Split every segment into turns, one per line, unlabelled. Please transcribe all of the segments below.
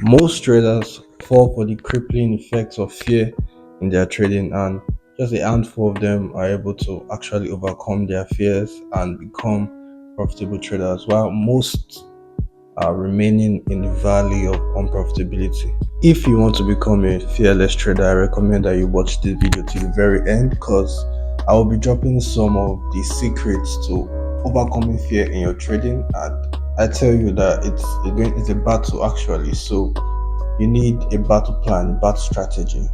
Most traders fall for the crippling effects of fear in their trading, and just a handful of them are able to actually overcome their fears and become profitable traders, while most are remaining in the valley of unprofitability. If you want to become a fearless trader, I recommend that you watch this video till the very end, because I will be dropping some of the secrets to overcoming fear in your trading, and I tell you that it's a battle actually. So you need a battle plan, a battle strategy.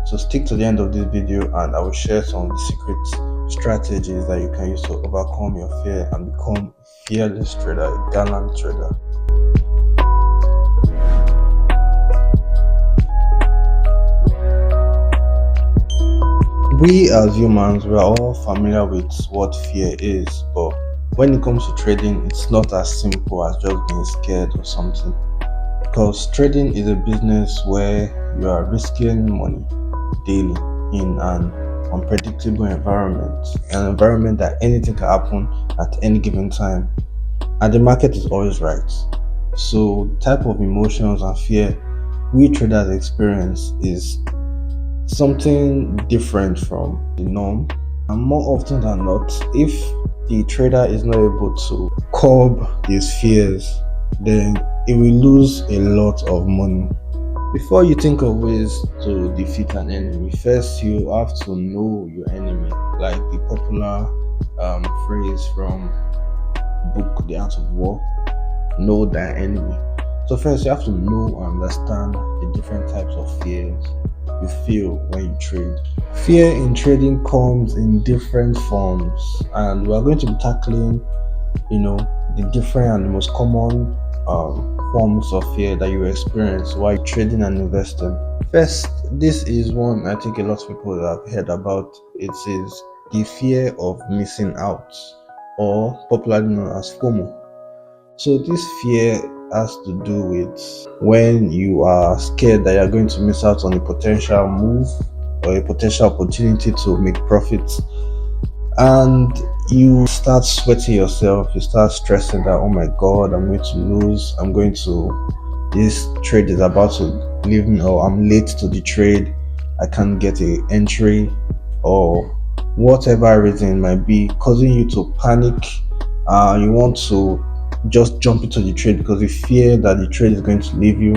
So stick to the end of this video and I will share some of the secret strategies that you can use to overcome your fear and become a fearless trader, a gallant trader. We as humans, we are all familiar with what fear is, but when it comes to trading, it's not as simple as just being scared or something. Because trading is a business where you are risking money daily in an unpredictable environment, an environment that anything can happen at any given time, and the market is always right. So, the type of emotions and fear we traders experience is something different from the norm, and more often than not, if the trader is not able to curb his fears, then it will lose a lot of money. Before you think of ways to defeat an enemy, first you have to know your enemy, like the popular phrase from book The Art of War, know thy enemy. So first you have to know and understand the different types of fears you feel when you trade. Fear in trading comes in different forms, and we are going to be tackling the different and the most common forms of fear that you experience while trading and investing. First, this is one I think a lot of people have heard about. It is the fear of missing out, or popularly known as FOMO. So this fear has to do with when you are scared that you're going to miss out on a potential move or a potential opportunity to make profits, and you start sweating yourself, you start stressing that, oh my god, I'm going to lose, this trade is about to leave me, or I'm late to the trade, I can't get a entry, or whatever reason it might be causing you to panic. You want to just jump into the trade because you fear that the trade is going to leave you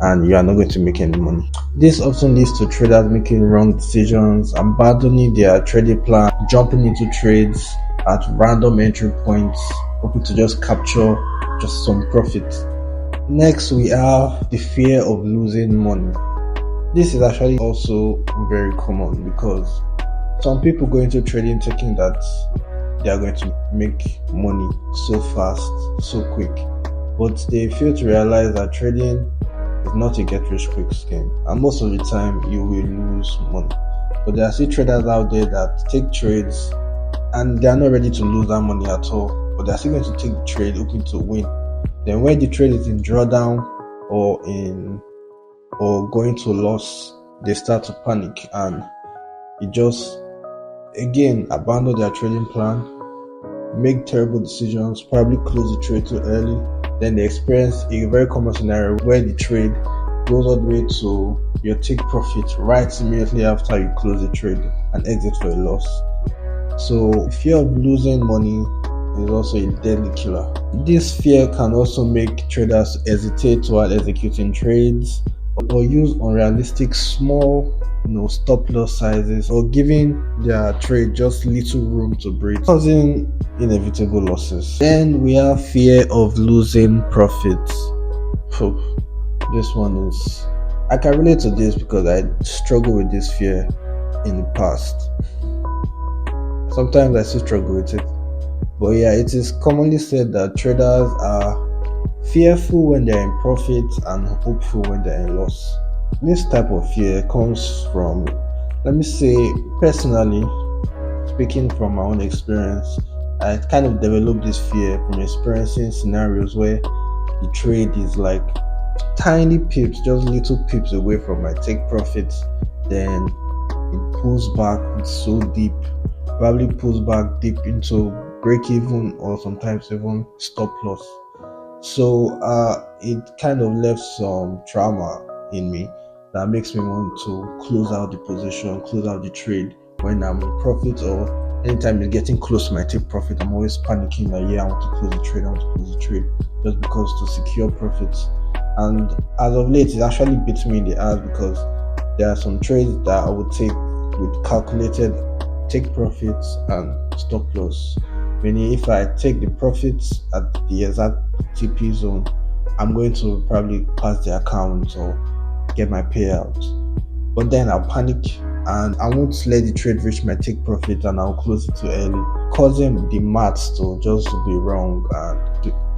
and you are not going to make any money. This often leads to traders making wrong decisions, abandoning their trading plan, jumping into trades at random entry points, hoping to just capture just some profit. Next, we have the fear of losing money. This is actually also very common because some people go into trading thinking that they are going to make money so fast, so quick, but they fail to realize that trading is not a get rich quick scheme, and most of the time you will lose money. But there are still traders out there that take trades and they are not ready to lose that money at all, but they are still going to take the trade hoping to win. Then when the trade is in drawdown or going to loss, they start to panic and it just again abandon their trading plan, make terrible decisions, probably close the trade too early. Then they experience a very common scenario where the trade goes all the way to your take profit right immediately after you close the trade and exit for a loss. So fear of losing money is also a deadly killer. This fear can also make traders hesitate while executing trades, or use unrealistic small stop loss sizes, or giving their trade just little room to breathe, causing inevitable losses. Then we have fear of losing profits. This one is, I can relate to this because I struggle with this fear in the past. Sometimes I still struggle with it, but yeah, it is commonly said that traders are fearful when they're in profit and hopeful when they're in loss. This type of fear comes from, let me say, personally, speaking from my own experience, I kind of developed this fear from experiencing scenarios where the trade is like tiny pips, just little pips away from my take profits. Then it pulls back so deep, probably pulls back deep into break even or sometimes even stop loss. So it kind of left some trauma in me that makes me want to close out the position, close out the trade when I'm in profit, or anytime it's getting close to my take profit. I'm always panicking that, yeah, I want to close the trade, I want to close the trade, just because to secure profits. And as of late, it actually beats me in the ass because there are some trades that I would take with calculated take profits and stop loss. Meaning, if I take the profits at the exact TP zone, I'm going to probably pass the account or get my payout. But then I'll panic and I won't let the trade reach my take profit and I'll close it too early, causing the maths to just be wrong,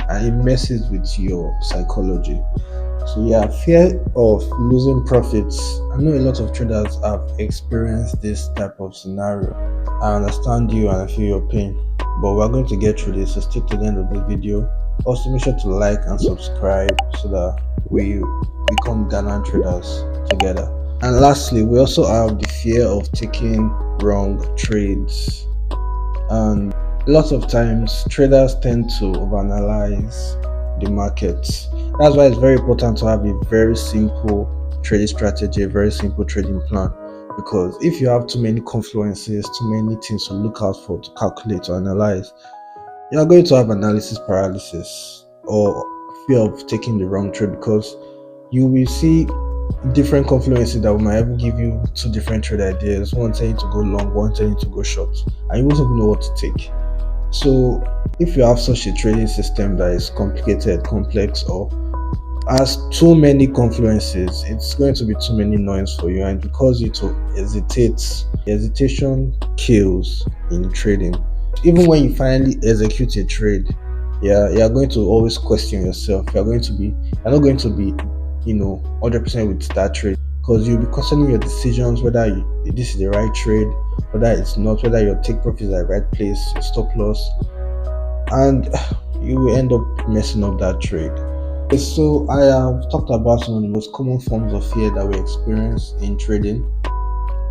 and it messes with your psychology. So yeah, fear of losing profits. I know a lot of traders have experienced this type of scenario. I understand you and I feel your pain, but we're going to get through this. So stick to the end of this video. Also, make sure to like and subscribe so that we become Ghana traders together. And lastly, we also have the fear of taking wrong trades. And lots of times traders tend to overanalyze the markets. That's why it's very important to have a very simple trading strategy, a very simple trading plan. Because if you have too many confluences, too many things to look out for, to calculate, to analyze, you are going to have analysis paralysis or fear of taking the wrong trade, because you will see different confluences that might even give you two different trade ideas, one telling you to go long, one telling you to go short, and you won't even know what to take. So if you have such a trading system that is complicated, complex, or has too many confluences, it's going to be too many noise for you and because you to hesitate. Hesitation kills in trading. Even when you finally execute a trade, yeah, you're going to always question yourself. You're not going to be 100% with that trade, because you'll be questioning your decisions, whether this is the right trade, whether it's not, whether your take profit is at the right place, your stop loss, and you will end up messing up that trade. Okay, so I have talked about some of the most common forms of fear that we experience in trading.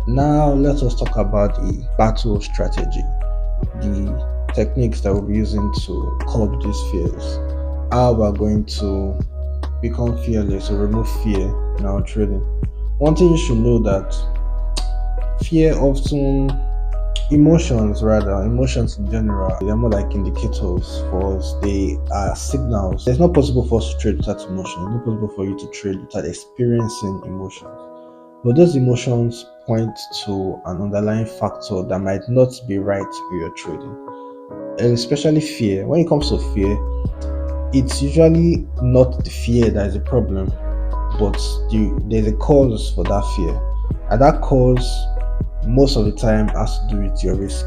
Now let us talk about the battle strategy, the techniques that we'll be using to curb these fears, how we're going to become fearless or remove fear in our trading. One thing you should know that fear often, emotions in general, they're more like indicators for us. They are signals. It's not possible for us to trade without emotion. It's not possible for you to trade without experiencing emotions. But those emotions point to an underlying factor that might not be right with your trading. And especially fear. When it comes to fear, it's usually not the fear that is a problem, but there's a cause for that fear. And that cause most of the time has to do with your risk.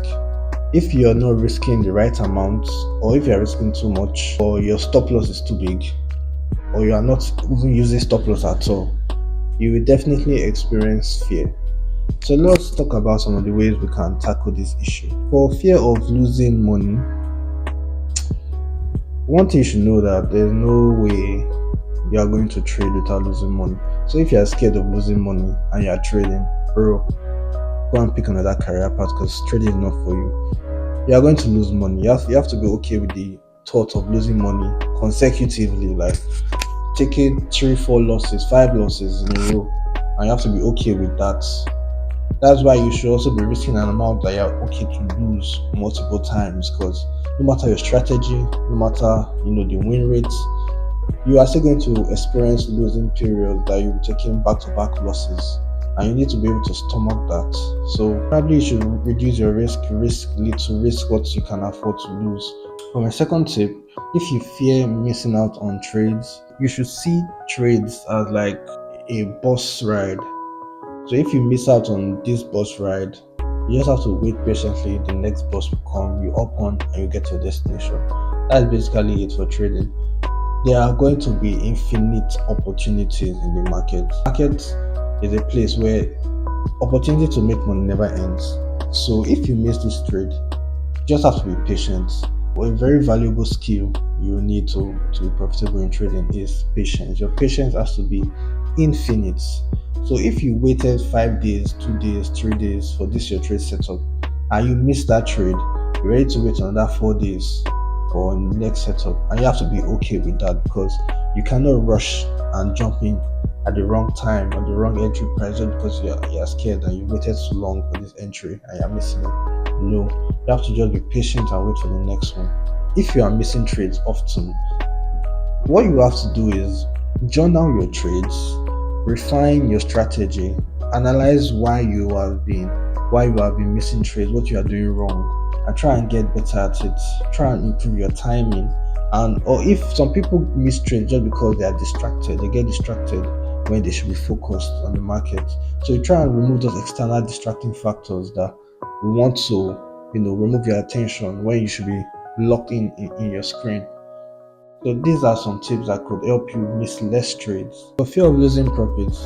If you're not risking the right amount, or if you're risking too much, or your stop loss is too big, or you are not even using stop loss at all, you will definitely experience fear. So let's talk about some of the ways we can tackle this issue. For fear of losing money, one thing you should know that there's no way you are going to trade without losing money. So if you are scared of losing money and you are trading, bro, go and pick another career path, because trading is not for you. You are going to lose money. You have to be okay with the thought of losing money consecutively, like taking 3, 4 losses, 5 losses in a row, and you have to be okay with that. That's why you should also be risking an amount that you're okay to lose multiple times, because no matter your strategy, no matter the win rates, you are still going to experience losing periods that you'll be taking back-to-back losses, and you need to be able to stomach that. So probably you should reduce your risk little, risk what you can afford to lose. For my second tip, if you fear missing out on trades, you should see trades as like a bus ride. So if you miss out on this bus ride, you just have to wait patiently. The next bus will come, you hop on, and you get to your destination. That's basically it for trading. There are going to be infinite opportunities in the market. Market is a place where opportunity to make money never ends. So if you miss this trade, you just have to be patient. A very valuable skill you need to be profitable in trading is patience. Your patience has to be infinite. So if you waited 5 days, 2 days, 3 days for this your trade setup, and you missed that trade, you're ready to wait another 4 days for in the next setup, and you have to be okay with that because you cannot rush and jump in at the wrong time or the wrong entry price just because you're scared and you waited too long for this entry and you're missing it. No, you have to just be patient and wait for the next one. If you are missing trades often, what you have to do is journal your trades, refine your strategy, analyze why you have been missing trades, what you are doing wrong, and try and get better at it. Try and improve your timing. And or if some people miss trades just because they are distracted, they get distracted when they should be focused on the market. So you try and remove those external distracting factors that we want to, remove your attention when you should be locked in your screen. So these are some tips that could help you miss less trades. For fear of losing profits,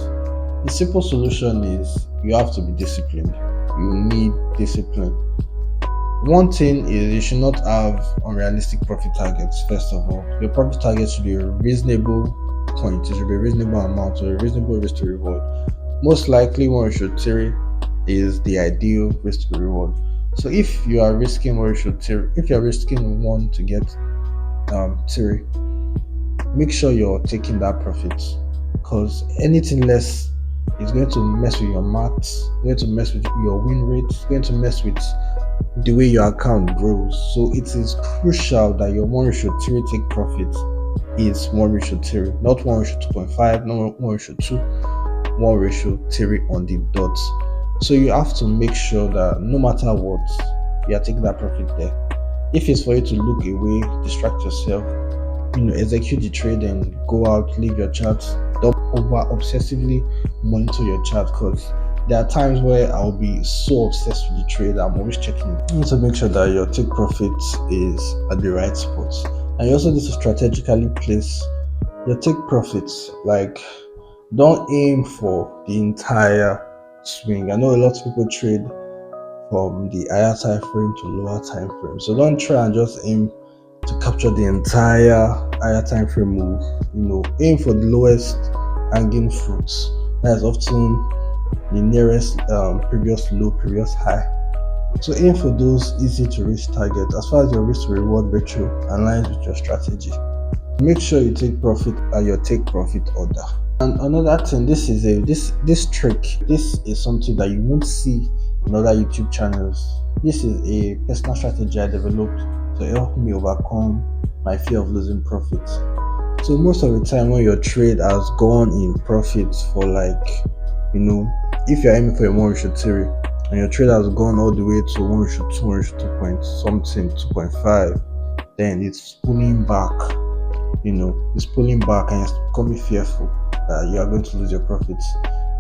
the simple solution is you have to be disciplined. You need discipline. One thing is you should not have unrealistic profit targets. First of all, your profit target should be a reasonable point. It should be a reasonable amount or a reasonable risk to reward. Most likely, one ratio 3 is the ideal risk to reward. So if you are risking one ratio 3, if you are risking 1 to get 3, make sure you're taking that profit, because anything less is going to mess with your maths, going to mess with your win rate, going to mess with the way your account grows. So it is crucial that your 1:3 take profit is 1:3, not 1:2.5, not 1:2, 1:3 on the dot. So you have to make sure that no matter what, you are taking that profit there. If it's for you to look away, distract yourself, execute the trade and go out, leave your charts, don't over obsessively monitor your chart, because there are times where I'll be so obsessed with the trade, I'm always checking it. You need to make sure that your take profit is at the right spot. And you also need to strategically place your take profits. Like, don't aim for the entire swing. I know a lot of people trade from the higher time frame to lower time frame. So don't try and just aim to capture the entire higher time frame move. Aim for the lowest hanging fruits. That is often the nearest previous low, previous high. So aim for those easy to reach targets as far as your risk to reward ratio aligns with your strategy. Make sure you take profit at your take profit order. And another thing, this trick. This is something that you won't see in other YouTube channels. This is a personal strategy I developed to help me overcome my fear of losing profits. So most of the time when your trade has gone in profits for if you're aiming for a 1:3 and your trade has gone all the way to 1:2, 1:2 point something, 2.5, then it's pulling back. It's pulling back and it's becoming fearful that you are going to lose your profits.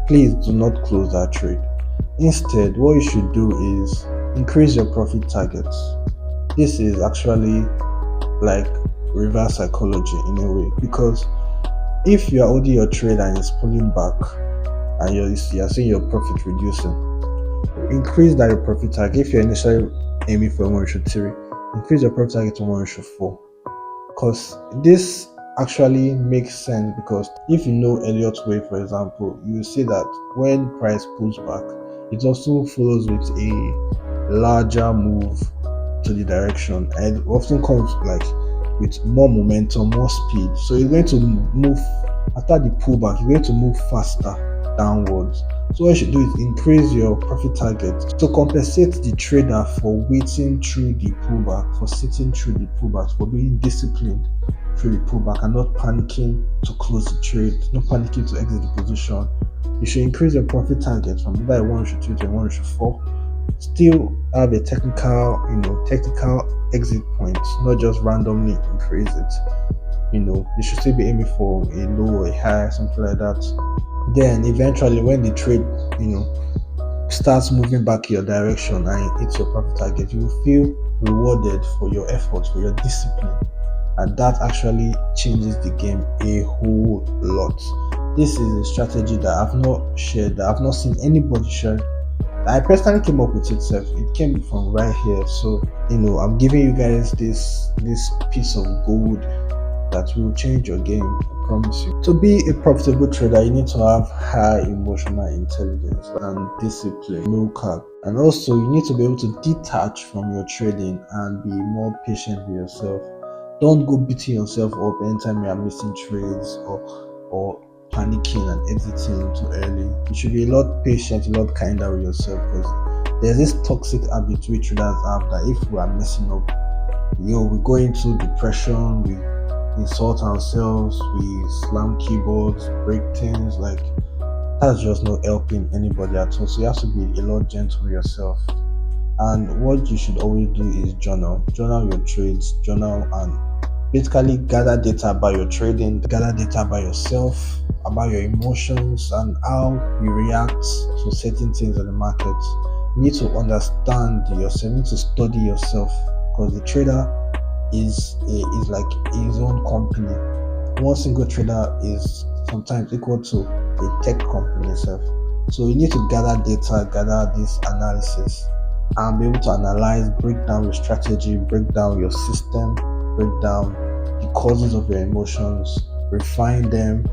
Please do not close that trade. Instead, what you should do is increase your profit targets. This is actually like reverse psychology in a way, because if you are holding your trade and it's pulling back and you're seeing your profit reducing, increase that your profit target. If you're initially aiming for 1:3, increase your profit target to 1:4, because this actually makes sense. Because if you know Elliott wave, for example, you will see that when price pulls back, it also follows with a larger move to the direction, and it often comes with more momentum, more speed. So you're going to move after the pullback, you're going to move faster downwards. So what you should do is increase your profit target to compensate the trader for waiting through the pullback, for sitting through the pullback, for being disciplined through the pullback and not panicking to close the trade, not panicking to exit the position. You should increase your profit target from either 1:2 to 1:4. Still have a technical exit point, not just randomly increase it. You should still be aiming for a low or a high, something like that. Then eventually when the trade starts moving back in your direction and hits your profit target, you will feel rewarded for your efforts, for your discipline, and that actually changes the game a whole lot. This is a strategy that I've not shared, that I've not seen anybody share. I personally came up with it self. It came from right here. So I'm giving you guys this piece of gold that will change your game, I promise you. To be a profitable trader, you need to have high emotional intelligence and discipline, no cap. And also you need to be able to detach from your trading and be more patient with yourself. Don't go beating yourself up anytime you are missing trades or panicking and exiting too early. You should be a lot patient, a lot kinder with yourself, because there's this toxic habit we traders have that if we are messing up, we go into depression, we insult ourselves, we slam keyboards, break things. Like, that's just not helping anybody at all. So you have to be a lot gentle with yourself. And what you should always do is journal your trades, journal, and basically gather data about your trading, gather data about yourself, about your emotions, and how you react to certain things in the market. You need to understand yourself, you need to study yourself, because the trader is like his own company. One single trader is sometimes equal to a tech company itself. So you need to gather data, gather this analysis, and be able to analyze, break down your strategy, break down your system, break down the causes of your emotions, refine them,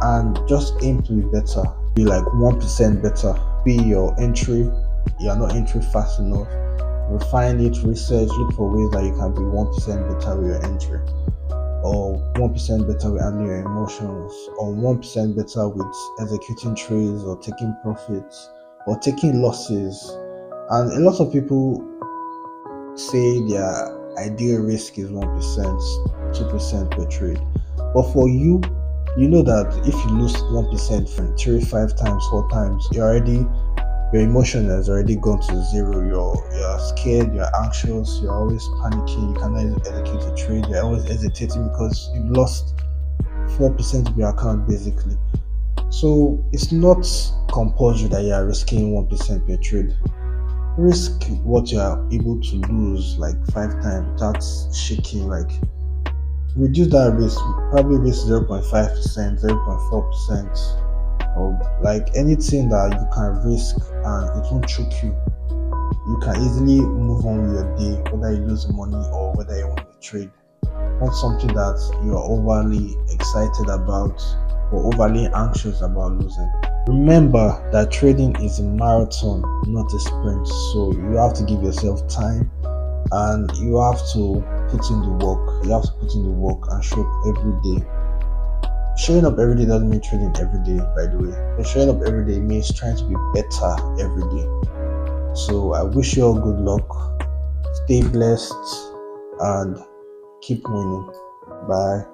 and just aim to be better. Be like 1% better. Be your entry. You are not entry fast enough. Refine it, research, look for ways that you can be 1% better with your entry, or 1% better with handling your emotions, or 1% better with executing trades, or taking profits, or taking losses. And a lot of people say their ideal risk is 1%, 2% per trade. But for you, you know that if you lose 1% from 3, 5 times, 4 times, your emotion has already gone to zero. You're scared, you're anxious, you're always panicking, you cannot execute a trade, you're always hesitating because you've lost 4% of your account basically. So it's not compulsory that you are risking 1% per trade. Risk what you are able to lose like 5 times without shaking. Like, reduce that risk, probably risk 0.5%, 0.4%, or like anything that you can risk and it won't choke you. You can easily move on with your day, whether you lose money or whether you want to trade. Not something that you are overly excited about or overly anxious about losing. Remember that trading is a marathon, not a sprint. So you have to give yourself time, and you have to put in the work. You have to put in the work and show up every day. Showing up every day doesn't mean trading every day, by the way. But showing up every day means trying to be better every day. So I wish you all good luck. Stay blessed and keep winning. Bye.